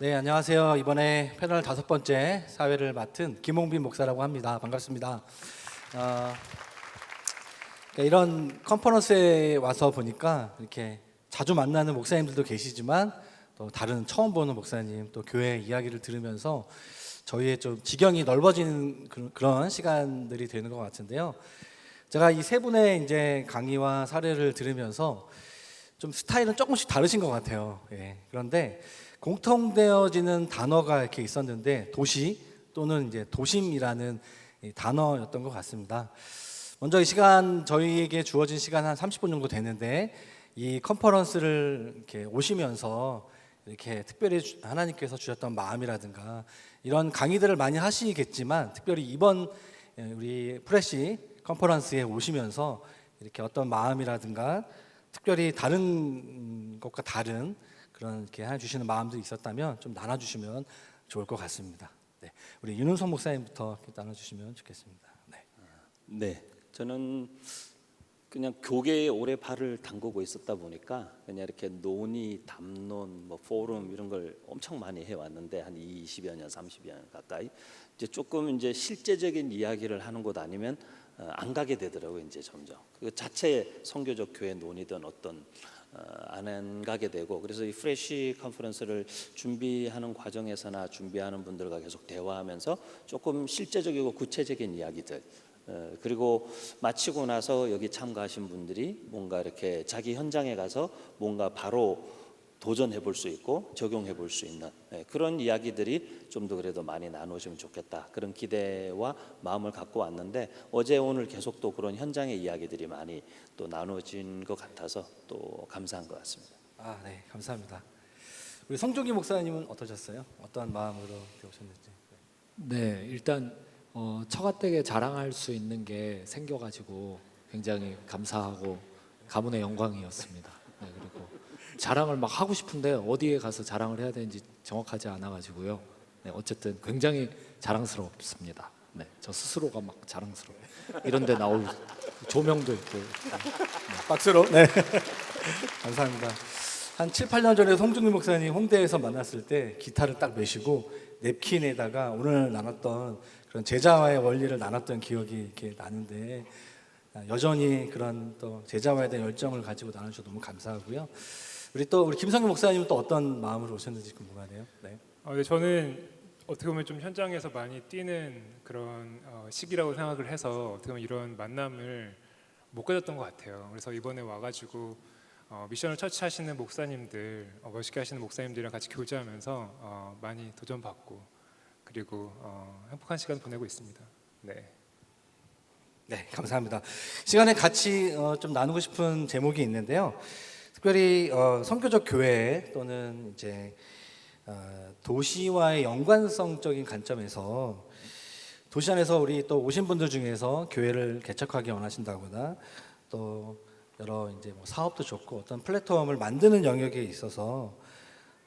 네, 안녕하세요. 이번에 패널 5번째 사회를 맡은 김홍빈 목사라고 합니다. 반갑습니다. 이런 컨퍼런스에 와서 보니까 이렇게 자주 만나는 목사님들도 계시지만 또 다른 처음 보는 목사님, 또 교회 이야기를 들으면서 저희의 좀 지경이 넓어지는 그런 시간들이 되는 것 같은데요. 제가 이 세 분의 이제 강의와 사례를 들으면서 좀 스타일은 조금씩 다르신 것 같아요. 예. 그런데 공통되어지는 단어가 이렇게 있었는데 도시 또는 이제 도심이라는 이 단어였던 것 같습니다. 먼저 이 시간 저희에게 주어진 시간 한 30분 정도 되는데 이 컨퍼런스를 이렇게 오시면서 이렇게 특별히 하나님께서 주셨던 마음이라든가 이런 강의들을 많이 하시겠지만 특별히 이번 우리 프레시 컨퍼런스에 오시면서 이렇게 어떤 마음이라든가 특별히 다른 것과 다른 그런 이렇게 하나 주시는 마음도 있었다면 좀 나눠주시면 좋을 것 같습니다. 네, 우리 윤은성 목사님부터 나눠주시면 좋겠습니다. 네. 네, 저는 그냥 교계에 오래 발을 담그고 있었다 보니까 그냥 이렇게 논의, 담론, 뭐 포럼 이런 걸 엄청 많이 해왔는데 한 20여 년, 30여 년 가까이 이제 조금 이제 실제적인 이야기를 하는 곳 아니면 안 가게 되더라고요. 이제 점점 그 자체 선교적 교회 논의든 어떤 안 가게 되고, 그래서 이 프레시 컨퍼런스를 준비하는 과정에서나 준비하는 분들과 계속 대화하면서 조금 실제적이고 구체적인 이야기들, 그리고 마치고 나서 여기 참가하신 분들이 뭔가 이렇게 자기 현장에 가서 뭔가 바로 도전해 볼 수 있고 적용해 볼 수 있는 그런 이야기들이 좀 더 그래도 많이 나누어지면 좋겠다, 그런 기대와 마음을 갖고 왔는데 어제 오늘 계속 또 그런 현장의 이야기들이 많이 또 나누어진 것 같아서 또 감사한 것 같습니다. 네, 감사합니다. 우리 성종기 목사님은 어떠셨어요? 어떠한 마음으로 오셨는지? 네, 일단 처가댁에 자랑할 수 있는 게 생겨가지고 굉장히 감사하고 가문의 영광이었습니다. 네, 그리고 자랑을 막 하고 싶은데 어디에 가서 자랑을 해야 되는지 정확하지 않아가지고요. 네, 어쨌든 굉장히 자랑스럽습니다. 네, 저 스스로가 막 자랑스러워요. 이런데 나올 조명도 있고. 박수로. 네. 감사합니다. 한 7, 8년 전에 송중기 목사님 홍대에서 만났을 때 기타를 딱 메시고 냅킨에다가 오늘 나눴던 그런 제자와의 원리를 나눴던 기억이 이렇게 나는데 여전히 그런 또 제자와에 대한 열정을 가지고 나누셔서 너무 감사하고요. 우리 김성규 목사님은 또 어떤 마음으로 오셨는지 궁금하네요. 네. 네, 저는 어떻게 보면 좀 현장에서 많이 뛰는 그런 시기라고 생각을 해서 어떻게 보면 이런 만남을 못 가졌던 것 같아요. 그래서 이번에 와가지고 미션을 처치하시는 목사님들, 멋있게 하시는 목사님들이랑 같이 교제하면서 많이 도전받고 그리고 행복한 시간 보내고 있습니다. 네. 네, 감사합니다. 시간에 같이 좀 나누고 싶은 제목이 있는데요. 특별히 선교적 교회 또는 이제 도시와의 연관성적인 관점에서 도시 안에서 우리 또 오신 분들 중에서 교회를 개척하기 원하신다거나 또 여러 이제 뭐 사업도 좋고 어떤 플랫폼을 만드는 영역에 있어서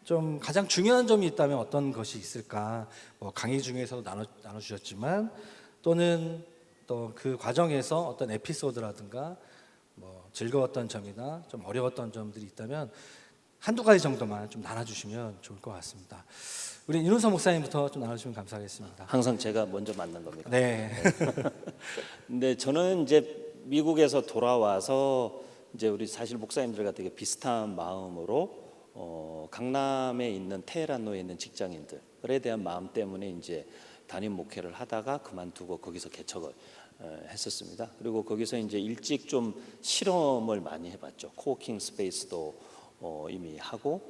좀 가장 중요한 점이 있다면 어떤 것이 있을까? 뭐 강의 중에서도 나눠주셨지만 또는 또 그 과정에서 어떤 에피소드라든가 뭐 즐거웠던 점이나 좀 어려웠던 점들이 있다면 한두 가지 정도만 좀 나눠주시면 좋을 것 같습니다. 우리 윤은성 목사님부터 좀 나눠주시면 감사하겠습니다. 항상 제가 먼저 만난 겁니까? 네. 근데 저는 이제 미국에서 돌아와서 이제 우리 사실 목사님들과 되게 비슷한 마음으로 강남에 있는 테헤란로에 있는 직장인들에 대한 마음 때문에 이제 담임 목회를 하다가 그만두고 거기서 개척을 했었습니다. 그리고 거기서 이제 일찍 좀 실험을 많이 해봤죠. 코워킹 스페이스도 이미 하고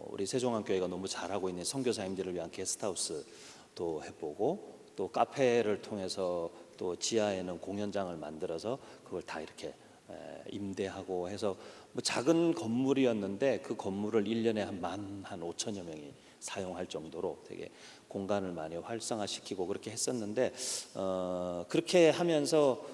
우리 세종안교회가 너무 잘하고 있는 선교사님들을 위한 게스트하우스도 해보고 또 카페를 통해서 또 지하에는 공연장을 만들어서 그걸 다 이렇게 임대하고 해서 뭐 작은 건물이었는데 그 건물을 1년에 한 5천여 명이 사용할 정도로 되게 공간을 많이 활성화시키고 그렇게 했었는데 그렇게 하면서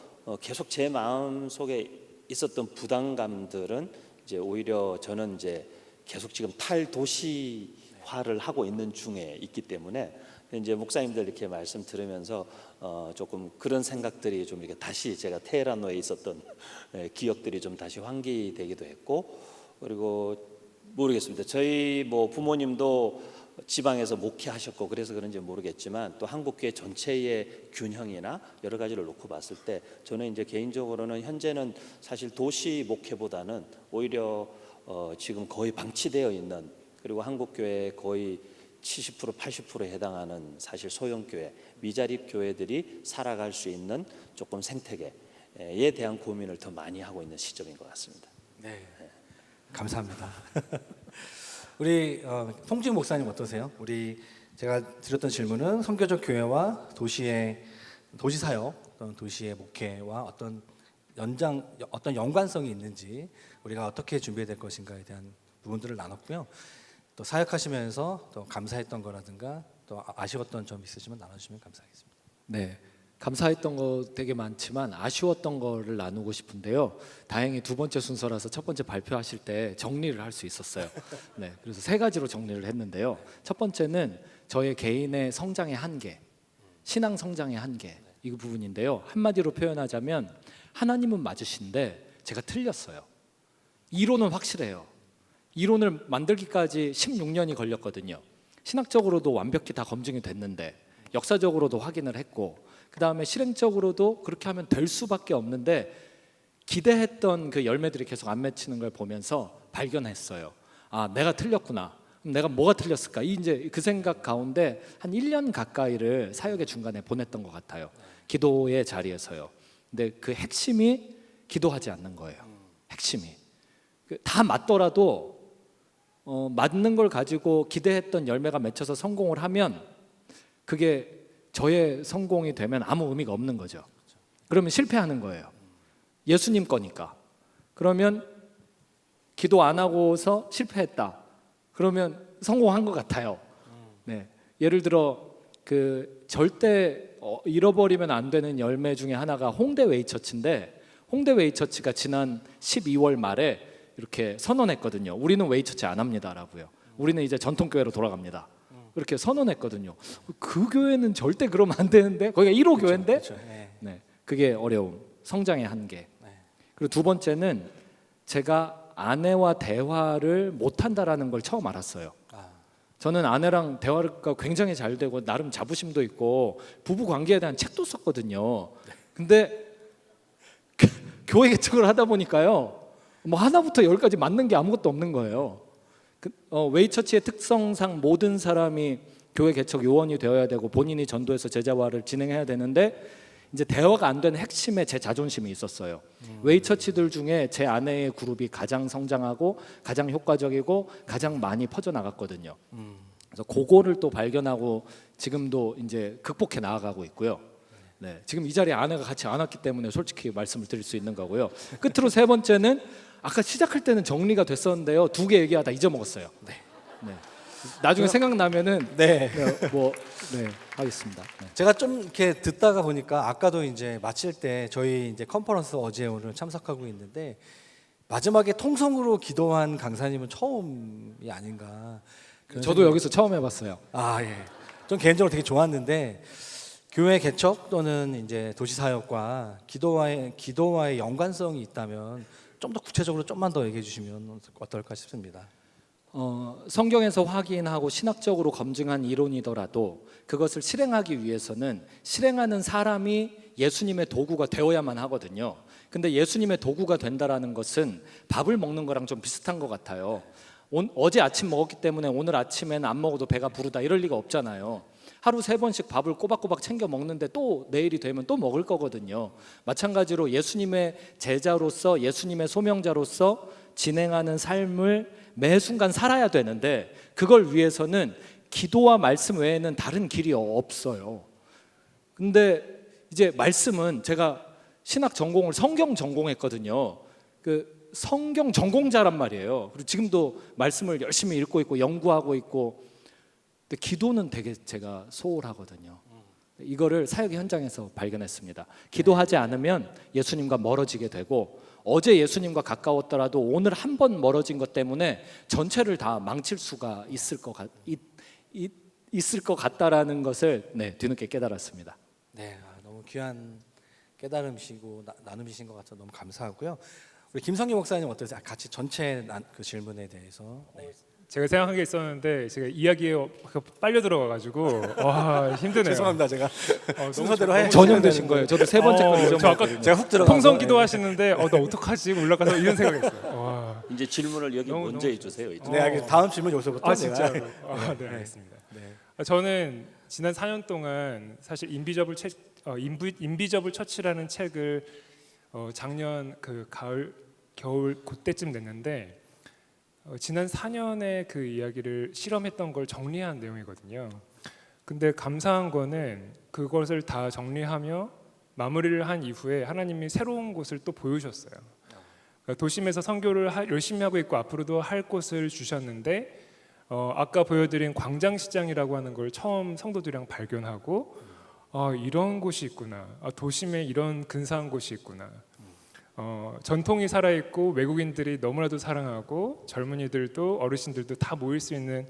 계속 제 마음 속에 있었던 부담감들은 이제 오히려 저는 이제 계속 지금 탈도시화를 하고 있는 중에 있기 때문에 이제 목사님들 이렇게 말씀 들으면서 조금 그런 생각들이 좀 이렇게 다시 제가 테헤란로에 있었던 기억들이 좀 다시 환기되기도 했고, 그리고 모르겠습니다. 저희 뭐 부모님도 지방에서 목회하셨고 그래서 그런지 모르겠지만 또 한국교회 전체의 균형이나 여러 가지를 놓고 봤을 때 저는 이제 개인적으로는 현재는 사실 도시 목회보다는 오히려 지금 거의 방치되어 있는, 그리고 한국교회 거의 70% 80%에 해당하는 사실 소형교회, 미자립 교회들이 살아갈 수 있는 조금 생태계에 대한 고민을 더 많이 하고 있는 시점인 것 같습니다. 네, 감사합니다. 우리 송지훈 목사님 어떠세요? 제가 드렸던 질문은 선교적 교회와 도시의 도시 사역, 도시의 목회와 어떤 연관성이 있는지, 우리가 어떻게 준비해야 될 것인가에 대한 부분들을 나눴고요. 또 사역하시면서 또 감사했던 거라든가 또 아쉬웠던 점 있으시면 나눠주시면 감사하겠습니다. 네, 감사했던 거 되게 많지만 아쉬웠던 거를 나누고 싶은데요. 다행히 두 번째 순서라서 첫 번째 발표하실 때 정리를 할 수 있었어요. 네, 그래서 세 가지로 정리를 했는데요. 첫 번째는 저의 개인의 성장의 한계, 신앙 성장의 한계, 이 부분인데요. 한마디로 표현하자면 하나님은 맞으신데 제가 틀렸어요. 이론은 확실해요. 이론을 만들기까지 16년이 걸렸거든요. 신학적으로도 완벽히 다 검증이 됐는데, 역사적으로도 확인을 했고, 그 다음에 실행적으로도 그렇게 하면 될 수밖에 없는데 기대했던 그 열매들이 계속 안 맺히는 걸 보면서 발견했어요. 아, 내가 틀렸구나. 그럼 내가 뭐가 틀렸을까? 이제 그 생각 가운데 한 1년 가까이를 사역의 중간에 보냈던 것 같아요. 기도의 자리에서요. 근데 그 핵심이 기도하지 않는 거예요. 핵심이 다 맞더라도 맞는 걸 가지고 기대했던 열매가 맺혀서 성공을 하면 그게 저의 성공이 되면 아무 의미가 없는 거죠. 그러면 실패하는 거예요. 예수님 거니까. 그러면 기도 안 하고서 실패했다. 그러면 성공한 것 같아요. 네. 예를 들어 그 절대 잃어버리면 안 되는 열매 중에 하나가 홍대 웨이처치인데, 홍대 웨이처치가 지난 12월 말에 이렇게 선언했거든요. 우리는 웨이처치 안 합니다라고요. 우리는 이제 전통교회로 돌아갑니다. 그렇게 선언했거든요. 그 교회는 절대 그러면 안 되는데, 거기가 1호 교회인데, 네, 그게 어려움, 성장의 한계. 그리고 두 번째는 제가 아내와 대화를 못한다라는 걸 처음 알았어요. 저는 아내랑 대화가 굉장히 잘 되고 나름 자부심도 있고 부부 관계에 대한 책도 썼거든요. 근데 교회 개척을 하다 보니까요, 뭐 하나부터 열까지 맞는 게 아무것도 없는 거예요. 웨이처치의 특성상 모든 사람이 교회 개척 요원이 되어야 되고 본인이 전도해서 제자화를 진행해야 되는데, 이제 대화가 안 되는 핵심에 제 자존심이 있었어요. 웨이처치들 중에 제 아내의 그룹이 가장 성장하고 가장 효과적이고 가장 많이 퍼져나갔거든요. 그래서 그거를 또 발견하고 지금도 이제 극복해 나아가고 있고요. 네, 지금 이 자리에 아내가 같이 안 왔기 때문에 솔직히 말씀을 드릴 수 있는 거고요. 끝으로 세 번째는 아까 시작할 때는 정리가 됐었는데요. 두 개 얘기하다 잊어먹었어요. 네. 나중에 생각나면은 하겠습니다. 네. 제가 좀 이렇게 듣다가 보니까 아까도 이제 마칠 때 저희 이제 컨퍼런스 어제 오늘 참석하고 있는데 마지막에 통성으로 기도한 강사님은 처음이 아닌가. 저도 여기서 처음 해봤어요. 아, 예. 좀 개인적으로 되게 좋았는데, 교회 개척 또는 이제 도시 사역과 기도와의 연관성이 있다면 좀 더 구체적으로 좀만 더 얘기해 주시면 어떨까 싶습니다. 성경에서 확인하고 신학적으로 검증한 이론이더라도 그것을 실행하기 위해서는 실행하는 사람이 예수님의 도구가 되어야만 하거든요. 근데 예수님의 도구가 된다라는 것은 밥을 먹는 거랑 좀 비슷한 것 같아요. 어제 아침 먹었기 때문에 오늘 아침에는 안 먹어도 배가 부르다, 이럴 리가 없잖아요. 하루 3번씩 밥을 꼬박꼬박 챙겨 먹는데 또 내일이 되면 또 먹을 거거든요. 마찬가지로 예수님의 제자로서, 예수님의 소명자로서 진행하는 삶을 매 순간 살아야 되는데, 그걸 위해서는 기도와 말씀 외에는 다른 길이 없어요. 근데 이제 말씀은, 제가 신학 전공을 성경 전공했거든요. 그 성경 전공자란 말이에요. 그리고 지금도 말씀을 열심히 읽고 있고 연구하고 있고, 근데 기도는 되게 제가 소홀하거든요. 이거를 사역 현장에서 발견했습니다. 기도하지 않으면 예수님과 멀어지게 되고, 어제 예수님과 가까웠더라도 오늘 한 번 멀어진 것 때문에 전체를 다 망칠 수가 있을 것 같다라는 것을 뒤늦게 깨달았습니다. 네, 너무 귀한 깨달음이시고 나눔이신 것 같아서 너무 감사하고요. 우리 김성기 목사님 어떠세요? 같이 전체 그 질문에 대해서. 네. 제가 생각한 게 있었는데 제가 이야기에 빨려 들어가가지고 와 힘드네요. 죄송합니다. 제가 너무 순서대로 너무 해 전염되신 거예요. 저도 세 번째 거 저 아까 잊어먹었거든요. 제가 훅 들어가서 통성 기도하시는데 나 어떡하지 올라가서 이런 생각했어요. 와. 이제 질문을 여기 너무, 먼저 너무 해주세요. 이제. 네, 알겠습니다. 다음 질문 여기서부터 아 제가 진짜요? 네 알겠습니다. 저는 지난 4년 동안 사실 인비저블 처치라는 책을 작년 그 겨울 그때쯤 냈는데 지난 4년의 그 이야기를 실험했던 걸 정리한 내용이거든요. 근데 감사한 거는 그것을 다 정리하며 마무리를 한 이후에 하나님이 새로운 곳을 또 보여주셨어요. 그러니까 도심에서 선교를 열심히 하고 있고 앞으로도 할 곳을 주셨는데 아까 보여드린 광장시장이라고 하는 걸 처음 성도들이랑 발견하고 이런 곳이 있구나. 도심에 이런 근사한 곳이 있구나. 전통이 살아있고 외국인들이 너무나도 사랑하고 젊은이들도 어르신들도 다 모일 수 있는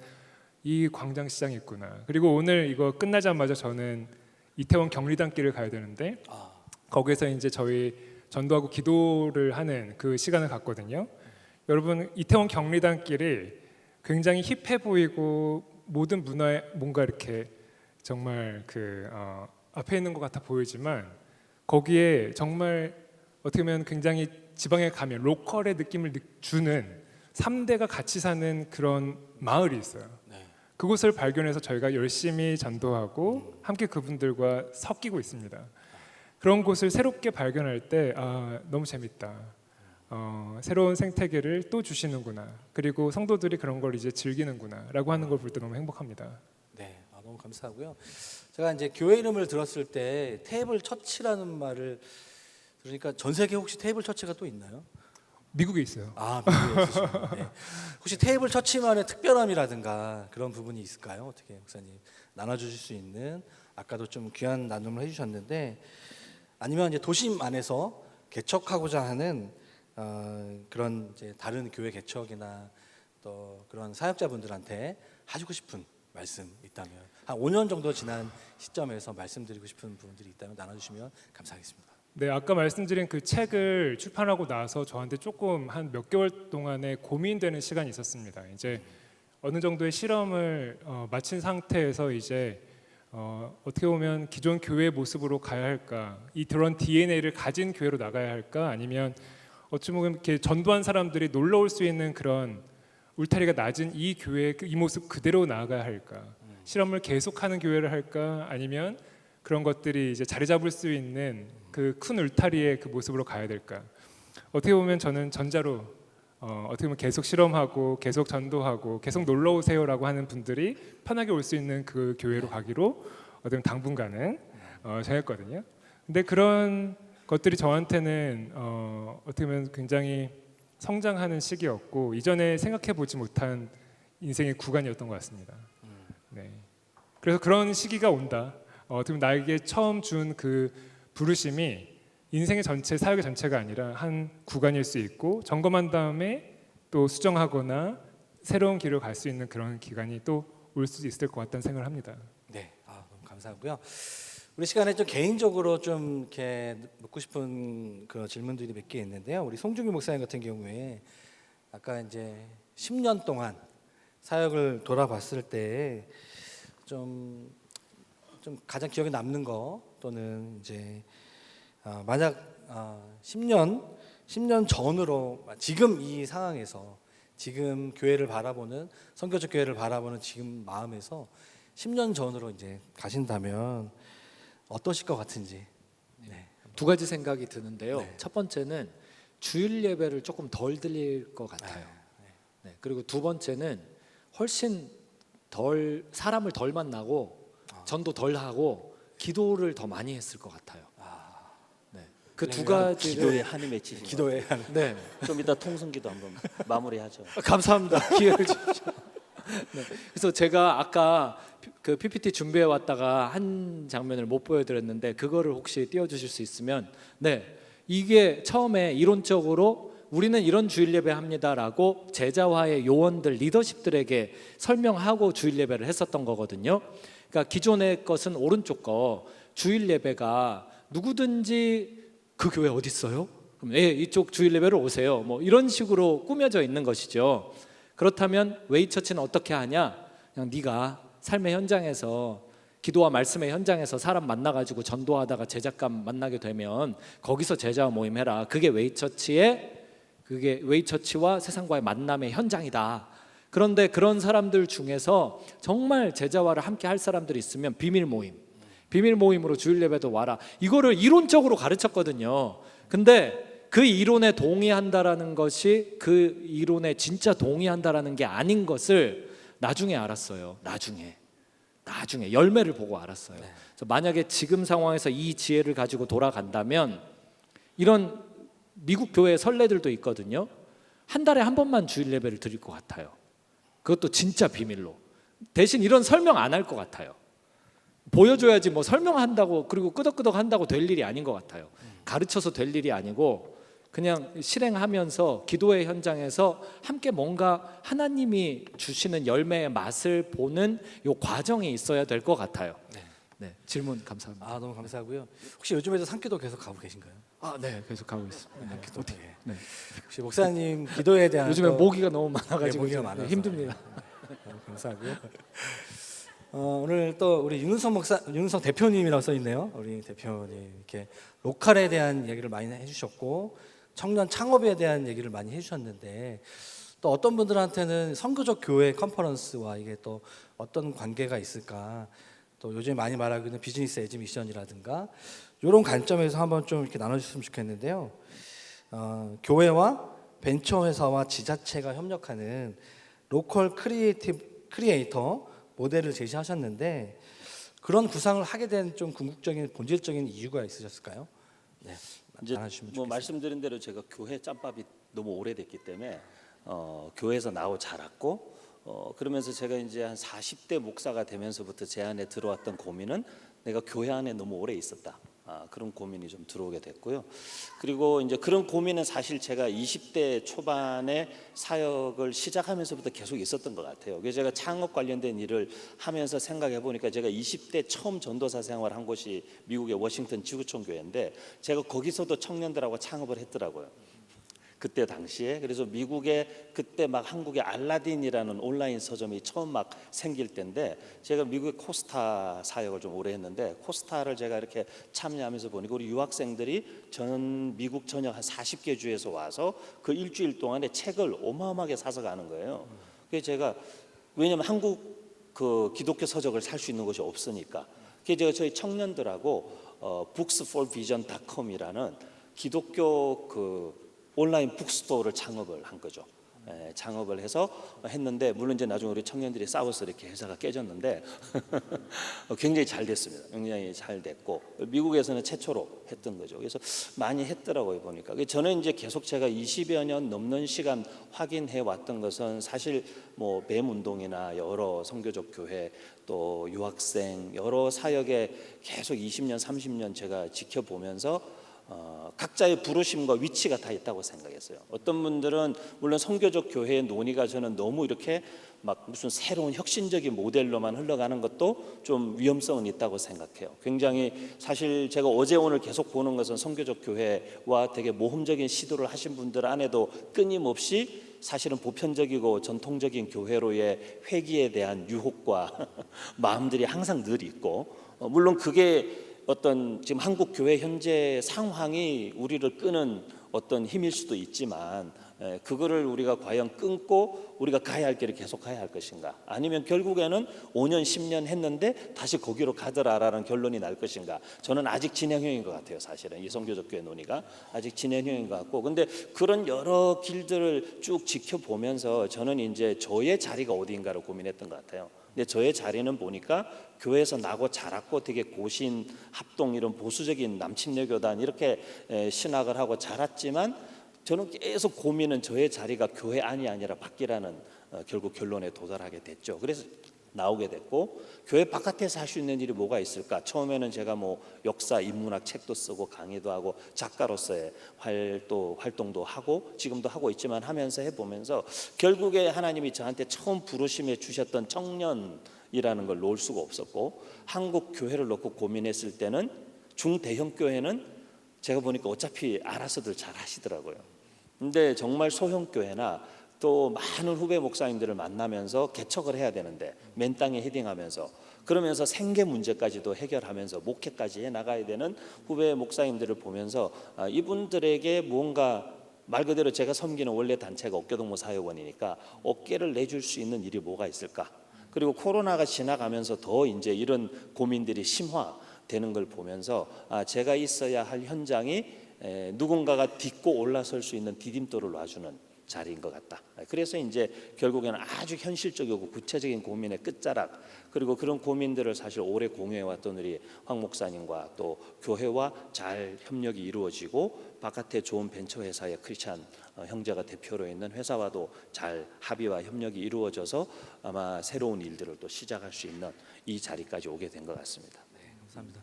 이 광장시장이 있구나. 그리고 오늘 이거 끝나자마자 저는 이태원 경리단길을 가야 되는데 거기서 이제 저희 전도하고 기도를 하는 그 시간을 갖거든요. 여러분 이태원 경리단길이 굉장히 힙해 보이고 모든 문화에 뭔가 이렇게 정말 앞에 있는 것 같아 보이지만 거기에 정말 어떻게 보면 굉장히 지방에 가면 로컬의 느낌을 주는 3대가 같이 사는 그런 마을이 있어요. 그곳을 발견해서 저희가 열심히 전도하고 함께 그분들과 섞이고 있습니다. 그런 곳을 새롭게 발견할 때 너무 재밌다. 새로운 생태계를 또 주시는구나. 그리고 성도들이 그런 걸 이제 즐기는구나라고 하는 걸 볼 때 너무 행복합니다. 네, 너무 감사하고요. 제가 이제 교회 이름을 들었을 때 테이블 처치라는 말을 들으니까 전 세계 혹시 테이블 처치가 또 있나요? 미국에 있어요. 미국에 있으시군요. 네. 혹시 테이블 처치만의 특별함이라든가 그런 부분이 있을까요? 어떻게 목사님 나눠주실 수 있는 아까도 좀 귀한 나눔을 해주셨는데 아니면 이제 도심 안에서 개척하고자 하는 그런 이제 다른 교회 개척이나 또 그런 사역자분들한테 하시고 싶은 말씀 있다면 한 5년 정도 지난 시점에서 말씀드리고 싶은 부분들이 있다면 나눠주시면 감사하겠습니다. 네, 아까 말씀드린 그 책을 출판하고 나서 저한테 조금 한 몇 개월 동안에 고민되는 시간이 있었습니다. 이제 어느 정도의 실험을 마친 상태에서 이제 어떻게 보면 기존 교회 모습으로 가야 할까, 그런 DNA를 가진 교회로 나가야 할까, 아니면 어찌 보면 이렇게 전도한 사람들이 놀러 올 수 있는 그런 울타리가 낮은 이 교회 이 모습 그대로 나아가야 할까, 실험을 계속하는 교회를 할까, 아니면 그런 것들이 이제 자리 잡을 수 있는 그 큰 울타리의 그 모습으로 가야 될까? 어떻게 보면 저는 전자로 어떻게 보면 계속 실험하고 계속 전도하고 계속 놀러 오세요라고 하는 분들이 편하게 올 수 있는 그 교회로 가기로 어떻게 보면 당분간은 정했거든요. 근데 그런 것들이 저한테는 어떻게 보면 굉장히 성장하는 시기였고 이전에 생각해 보지 못한 인생의 구간이었던 것 같습니다. 네. 그래서 그런 시기가 온다. 어떻게 보면 나에게 처음 준 그 부르심이 인생의 전체, 사역의 전체가 아니라 한 구간일 수 있고 점검한 다음에 또 수정하거나 새로운 길을 갈 수 있는 그런 기간이 또 올 수도 있을 것 같다는 생각을 합니다. 네, 너무 감사하고요. 우리 시간에 좀 개인적으로 좀 이렇게 묻고 싶은 그런 질문들이 몇 개 있는데요. 우리 송중기 목사님 같은 경우에 아까 이제 10년 동안 사역을 돌아봤을 때 좀 가장 기억에 남는 거 또는 이제 만약 10년 전으로 지금 이 상황에서 지금 교회를 바라보는 선교적 교회를 바라보는 지금 마음에서 10년 전으로 이제 가신다면 어떠실 것 같은지. 네. 두 가지 생각이 드는데요. 네. 첫 번째는 주일 예배를 조금 덜 드릴 것 같아요. 네. 그리고 두 번째는 훨씬 사람을 덜 만나고 전도 덜 하고 기도를 더 많이 했을 것 같아요. 네. 그 두 가지를 기도에 한이 맺히신 기도에 네. 좀 이따 통성기도 한번 마무리하죠. 감사합니다. 기회를 주시죠. 네. 그래서 제가 아까 그 PPT 준비해 왔다가 한 장면을 못 보여드렸는데 그거를 혹시 띄워주실 수 있으면, 네, 이게 처음에 이론적으로 우리는 이런 주일 예배 합니다라고 제자와의 요원들, 리더십들에게 설명하고 주일 예배를 했었던 거거든요. 그러니까 기존의 것은 오른쪽 거 주일 예배가 누구든지 그 교회 어디 있어요? 그럼 이쪽 주일 예배로 오세요. 뭐 이런 식으로 꾸며져 있는 것이죠. 그렇다면 웨이처치는 어떻게 하냐? 그냥 네가 삶의 현장에서 기도와 말씀의 현장에서 사람 만나가지고 전도하다가 제자감 만나게 되면 거기서 제자 모임해라. 그게 웨이처치와 세상과의 만남의 현장이다. 그런데 그런 사람들 중에서 정말 제자와를 함께 할 사람들이 있으면 비밀 모임으로 주일 예배도 와라. 이거를 이론적으로 가르쳤거든요. 근데 그 이론에 동의한다라는 것이 그 이론에 진짜 동의한다라는 게 아닌 것을 나중에 알았어요. 나중에 열매를 보고 알았어요. 그래서 만약에 지금 상황에서 이 지혜를 가지고 돌아간다면 이런 미국 교회 선례들도 있거든요. 한 달에 한 번만 주일 예배를 드릴 것 같아요. 그것도 진짜 비밀로. 대신 이런 설명 안 할 것 같아요. 보여줘야지 뭐 설명한다고 그리고 끄덕끄덕 한다고 될 일이 아닌 것 같아요. 가르쳐서 될 일이 아니고 그냥 실행하면서 기도의 현장에서 함께 뭔가 하나님이 주시는 열매의 맛을 보는 요 과정이 있어야 될 것 같아요. 네, 질문 감사합니다. 아, 너무 감사하고요. 혹시 요즘에도 산기도 계속 가고 계신가요? 네, 계속 가고 있습니다. 산기도 어떻게? 네. 혹시 목사님 기도에 대한 요즘에 또- 모기가 너무 많아가지고 모기가 좀 많아서. 힘듭니다. 너무 감사하고요. 오늘 또 우리 윤은성 대표님이라고 써 있네요. 우리 대표님 이렇게 로컬에 대한 얘기를 많이 해주셨고 청년 창업에 대한 얘기를 많이 해주셨는데 또 어떤 분들한테는 선교적 교회 컨퍼런스와 이게 또 어떤 관계가 있을까? 또 요즘 많이 말하고 있는 비즈니스 에지 미션이라든가 이런 관점에서 한번 좀 이렇게 나눠주셨으면 좋겠는데요. 교회와 벤처 회사와 지자체가 협력하는 로컬 크리에이터 모델을 제시하셨는데 그런 구상을 하게 된 좀 궁극적인 본질적인 이유가 있으셨을까요? 네, 이제 나눠주시면 뭐 좋겠습니다. 말씀드린 대로 제가 교회 짬밥이 너무 오래됐기 때문에 교회에서 나고 자랐고 그러면서 제가 이제 한 40대 목사가 되면서부터 제 안에 들어왔던 고민은 내가 교회 안에 너무 오래 있었다. 그런 고민이 좀 들어오게 됐고요. 그리고 이제 그런 고민은 사실 제가 20대 초반에 사역을 시작하면서부터 계속 있었던 것 같아요. 그래서 제가 창업 관련된 일을 하면서 생각해 보니까 제가 20대 처음 전도사 생활한 곳이 미국의 워싱턴 지구촌 교회인데 제가 거기서도 청년들하고 창업을 했더라고요. 그때 당시에. 그래서 미국에 그때 막 한국에 알라딘이라는 온라인 서점이 처음 막 생길 때인데 제가 미국의 코스타 사역을 좀 오래 했는데 코스타를 제가 이렇게 참여하면서 보니까 우리 유학생들이 전 미국 전역 한 40개 주에서 와서 그 일주일 동안에 책을 어마어마하게 사서 가는 거예요. 그래서 제가 왜냐면 한국 그 기독교 서적을 살 수 있는 곳이 없으니까. 그래서 제가 저희 청년들하고 booksforvision.com이라는 기독교 그 온라인 북스토어를 창업을 한 거죠. 창업을 해서 했는데 물론 이제 나중에 우리 청년들이 싸워서 이렇게 회사가 깨졌는데 굉장히 잘 됐습니다. 굉장히 잘 됐고 미국에서는 최초로 했던 거죠. 그래서 많이 했더라고요 보니까. 저는 이제 계속 제가 20여 년 넘는 시간 확인해 왔던 것은 사실 뭐 뱀운동이나 여러 선교적 교회 또 유학생 여러 사역에 계속 20년 30년 제가 지켜보면서 각자의 부르심과 위치가 다 있다고 생각했어요. 어떤 분들은 물론 선교적 교회의 논의가 저는 너무 이렇게 막 무슨 새로운 혁신적인 모델로만 흘러가는 것도 좀 위험성은 있다고 생각해요. 굉장히 사실 제가 어제 오늘 계속 보는 것은 선교적 교회와 되게 모험적인 시도를 하신 분들 안에도 끊임없이 사실은 보편적이고 전통적인 교회로의 회귀에 대한 유혹과 마음들이 항상 늘 있고 물론 그게 어떤 지금 한국 교회 현재 상황이 우리를 끄는 어떤 힘일 수도 있지만 그거를 우리가 과연 끊고 우리가 가야 할 길을 계속 가야 할 것인가 아니면 결국에는 5년 10년 했는데 다시 거기로 가더라라는 결론이 날 것인가 저는 아직 진행형인 것 같아요. 사실은 이 선교적 교회 논의가 아직 진행형인 것 같고 근데 그런 여러 길들을 쭉 지켜보면서 저는 이제 저의 자리가 어디인가를 고민했던 것 같아요. 근데 저의 자리는 보니까 교회에서 나고 자랐고 되게 고신 합동 이런 보수적인 남침례교단 이렇게 신학을 하고 자랐지만 저는 계속 고민은 저의 자리가 교회 안이 아니라 밖이라는 결국 결론에 도달하게 됐죠. 그래서 나오게 됐고 교회 바깥에서 할 수 있는 일이 뭐가 있을까? 처음에는 제가 뭐 역사, 인문학 책도 쓰고 강의도 하고 작가로서의 활동도 하고 지금도 하고 있지만 하면서 해보면서 결국에 하나님이 저한테 처음 부르심에 주셨던 청년이라는 걸 놓을 수가 없었고 한국 교회를 놓고 고민했을 때는 중대형 교회는 제가 보니까 어차피 알아서들 잘 하시더라고요. 근데 정말 소형 교회나 또 많은 후배 목사님들을 만나면서 개척을 해야 되는데 맨 땅에 헤딩하면서 그러면서 생계 문제까지도 해결하면서 목회까지 해 나가야 되는 후배 목사님들을 보면서 이분들에게 뭔가 말 그대로 제가 섬기는 원래 단체가 어깨동무 사역원이니까 어깨를 내줄 수 있는 일이 뭐가 있을까? 그리고 코로나가 지나가면서 더 이제 이런 고민들이 심화되는 걸 보면서 제가 있어야 할 현장이 누군가가 딛고 올라설 수 있는 디딤돌을 놔주는 자리인 것 같다. 그래서 이제 결국에는 아주 현실적이고 구체적인 고민의 끝자락 그리고 그런 고민들을 사실 오래 공유해왔던 우리 황 목사님과 또 교회와 잘 협력이 이루어지고 바깥에 좋은 벤처 회사의 크리스찬 형제가 대표로 있는 회사와도 잘 합의와 협력이 이루어져서 아마 새로운 일들을 또 시작할 수 있는 이 자리까지 오게 된 것 같습니다. 네, 감사합니다.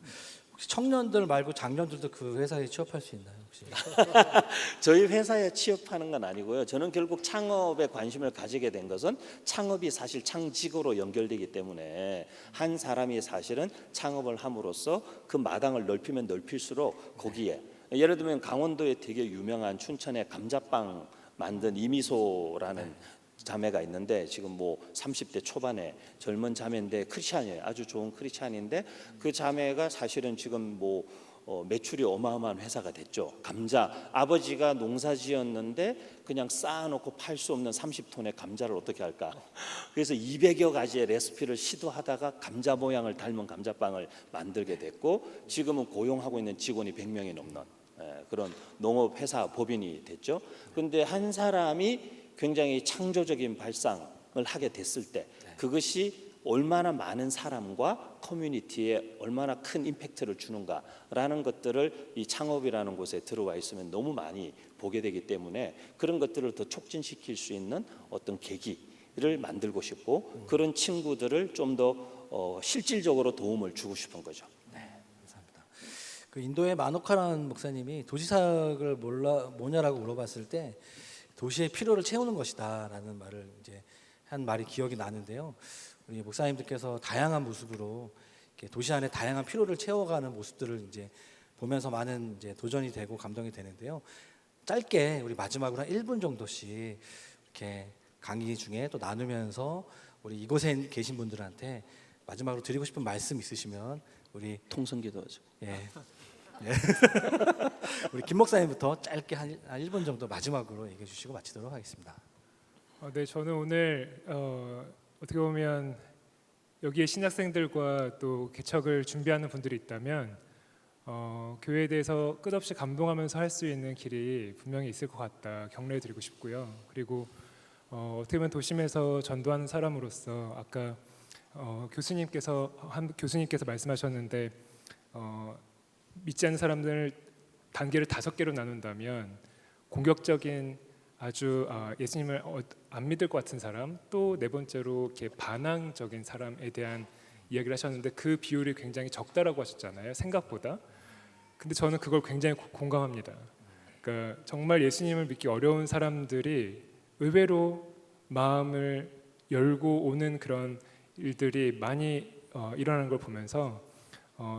혹시 청년들 말고 장년들도 그 회사에 취업할 수 있나요? 혹시? 저희 회사에 취업하는 건 아니고요. 저는 결국 창업에 관심을 가지게 된 것은 창업이 사실 창직으로 연결되기 때문에 한 사람이 사실은 창업을 함으로써 그 마당을 넓히면 넓힐수록 거기에 예를 들면 강원도에 되게 유명한 춘천의 감자빵 만든 이미소라는 자매가 있는데 지금 뭐 30대 초반에 젊은 자매인데 크리스찬이에요. 아주 좋은 크리스찬인데 그 자매가 사실은 지금 뭐 매출이 어마어마한 회사가 됐죠. 감자 아버지가 농사지었는데 그냥 쌓아놓고 팔 수 없는 30톤의 감자를 어떻게 할까? 그래서 200여 가지의 레시피를 시도하다가 감자 모양을 닮은 감자빵을 만들게 됐고 지금은 고용하고 있는 직원이 100명이 넘는 그런 농업 회사 법인이 됐죠. 그런데 한 사람이 굉장히 창조적인 발상을 하게 됐을 때 그것이 얼마나 많은 사람과 커뮤니티에 얼마나 큰 임팩트를 주는가라는 것들을 이 창업이라는 곳에 들어와 있으면 너무 많이 보게 되기 때문에 그런 것들을 더 촉진시킬 수 있는 어떤 계기를 만들고 싶고 그런 친구들을 좀 더 실질적으로 도움을 주고 싶은 거죠. 감사합니다. 그 인도의 마노카라는 목사님이 도시사역을 뭐냐라고 물어봤을 때 도시의 필요를 채우는 것이다라는 말을 이제 한 말이 기억이 나는데요. 우리 목사님들께서 다양한 모습으로 이렇게 도시 안에 다양한 필요를 채워가는 모습들을 이제 보면서 많은 이제 도전이 되고 감동이 되는데요. 짧게 우리 마지막으로 한 1분 정도씩 이렇게 강의 중에 또 나누면서 우리 이곳에 계신 분들한테 마지막으로 드리고 싶은 말씀 있으시면 우리 통성기도죠. 예. 우리 김 목사님부터 짧게 한 1분 정도 마지막으로 얘기해 주시고 마치도록 하겠습니다. 네, 저는 오늘 어떻게 보면 여기에 신학생들과 또 개척을 준비하는 분들이 있다면 교회에 대해서 끝없이 감동하면서 할 수 있는 길이 분명히 있을 것 같다 격려해 드리고 싶고요. 그리고 어떻게 보면 도심에서 전도하는 사람으로서 아까 교수님께서 말씀하셨는데 믿지 않는 사람들을 단계를 5개로 나눈다면 공격적인 아주 예수님을 안 믿을 것 같은 사람, 또 네 번째로 이렇게 반항적인 사람에 대한 이야기를 하셨는데 그 비율이 굉장히 적다라고 하셨잖아요. 생각보다. 근데 저는 그걸 굉장히 공감합니다. 그러니까 정말 예수님을 믿기 어려운 사람들이 의외로 마음을 열고 오는 그런 일들이 많이 일어나는 걸 보면서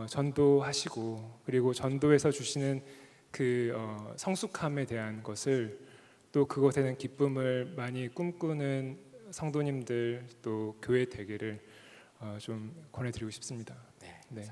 전도하시고 그리고 전도에서 주시는 그 성숙함에 대한 것을 또 그것에 대한 기쁨을 많이 꿈꾸는 성도님들 또 교회 되기를 좀 권해드리고 싶습니다. 네.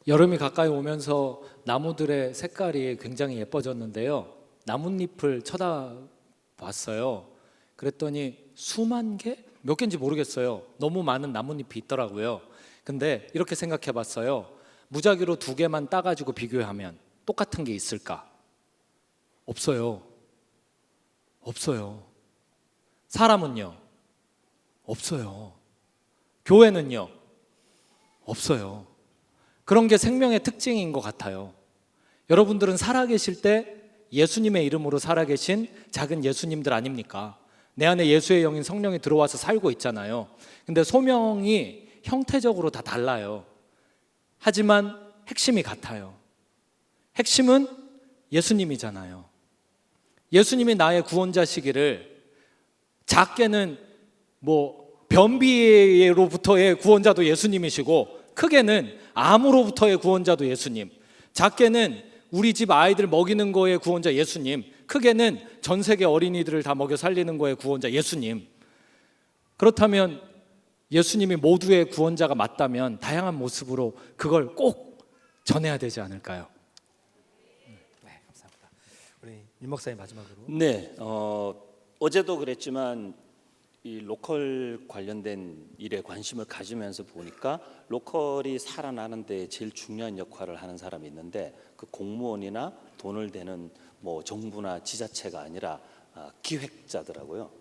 여름이 가까이 오면서 나무들의 색깔이 굉장히 예뻐졌는데요. 나뭇잎을 쳐다봤어요. 그랬더니 수만 개? 몇 개인지 모르겠어요. 너무 많은 나뭇잎이 있더라고요. 근데 이렇게 생각해 봤어요. 무작위로 2개만 따가지고 비교하면 똑같은 게 있을까? 없어요. 없어요. 사람은요? 없어요. 교회는요? 없어요. 그런 게 생명의 특징인 것 같아요. 여러분들은 살아계실 때 예수님의 이름으로 살아계신 작은 예수님들 아닙니까? 내 안에 예수의 영인 성령이 들어와서 살고 있잖아요. 근데 소명이 형태적으로 다 달라요. 하지만 핵심이 같아요. 핵심은 예수님이잖아요. 예수님이 나의 구원자시기를 작게는 변비로부터의 구원자도 예수님이시고 크게는 암으로부터의 구원자도 예수님, 작게는 우리 집 아이들 먹이는 거의 구원자 예수님, 크게는 전 세계 어린이들을 다 먹여 살리는 거의 구원자 예수님. 그렇다면 예수님이 모두의 구원자가 맞다면 다양한 모습으로 그걸 꼭 전해야 되지 않을까요? 네, 감사합니다. 우리 임 목사님 마지막으로. 네, 어제도 그랬지만 이 로컬 관련된 일에 관심을 가지면서 보니까 로컬이 살아나는 데 제일 중요한 역할을 하는 사람이 있는데 그 공무원이나 돈을 대는 뭐 정부나 지자체가 아니라 기획자더라고요.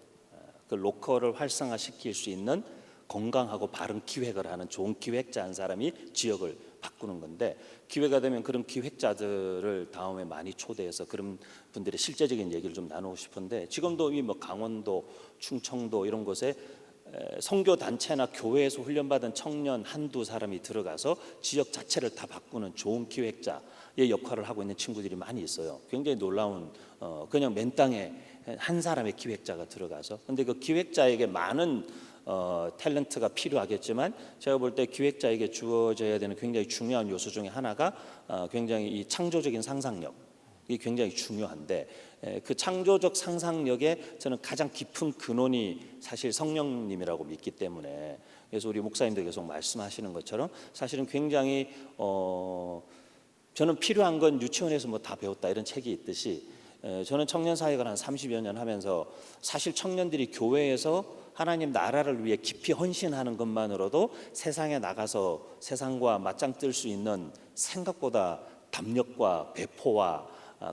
그 로컬을 활성화시킬 수 있는 건강하고 바른 기획을 하는 좋은 기획자 한 사람이 지역을 바꾸는 건데, 기회가 되면 그런 기획자들을 다음에 많이 초대해서 그런 분들의 실제적인 얘기를 좀 나누고 싶은데, 지금도 이 뭐 강원도, 충청도 이런 곳에 선교 단체나 교회에서 훈련받은 청년 한두 사람이 들어가서 지역 자체를 다 바꾸는 좋은 기획자의 역할을 하고 있는 친구들이 많이 있어요. 굉장히 놀라운 그냥 맨 땅에 한 사람의 기획자가 들어가서, 근데 그 기획자에게 많은 탤런트가 필요하겠지만 제가 볼 때 기획자에게 주어져야 되는 굉장히 중요한 요소 중에 하나가 굉장히 이 창조적인 상상력이 굉장히 중요한데, 그 창조적 상상력에 저는 가장 깊은 근원이 사실 성령님이라고 믿기 때문에, 그래서 우리 목사님들 계속 말씀하시는 것처럼 사실은 굉장히 저는 필요한 건 유치원에서 뭐 다 배웠다 이런 책이 있듯이, 저는 청년 사역을 한 30여 년 하면서 사실 청년들이 교회에서 하나님 나라를 위해 깊이 헌신하는 것만으로도 세상에 나가서 세상과 맞짱 뜰 수 있는 생각보다 담력과 배포와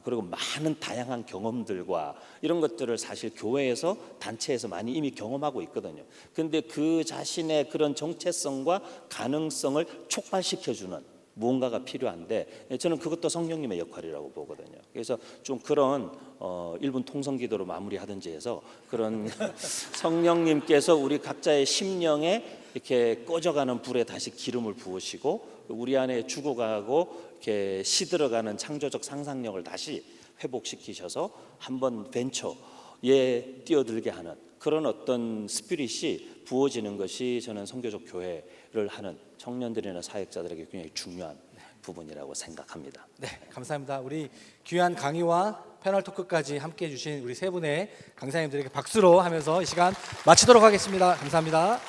그리고 많은 다양한 경험들과 이런 것들을 사실 교회에서 단체에서 많이 이미 경험하고 있거든요. 그런데 그 자신의 그런 정체성과 가능성을 촉발시켜주는 무언가가 필요한데, 저는 그것도 성령님의 역할이라고 보거든요. 그래서 좀 그런 1분 통성기도로 마무리하든지 해서 그런 성령님께서 우리 각자의 심령에 이렇게 꺼져가는 불에 다시 기름을 부으시고 우리 안에 죽어가고 이렇게 시들어가는 창조적 상상력을 다시 회복시키셔서 한번 벤처에 뛰어들게 하는 그런 어떤 스피릿이 부어지는 것이 저는 선교적 교회를 하는 청년들이나 사역자들에게 굉장히 중요한 부분이라고 생각합니다. 네, 감사합니다. 우리 귀한 강의와 패널 토크까지 함께해 주신 우리 세 분의 강사님들에게 박수로 하면서 이 시간 마치도록 하겠습니다. 감사합니다.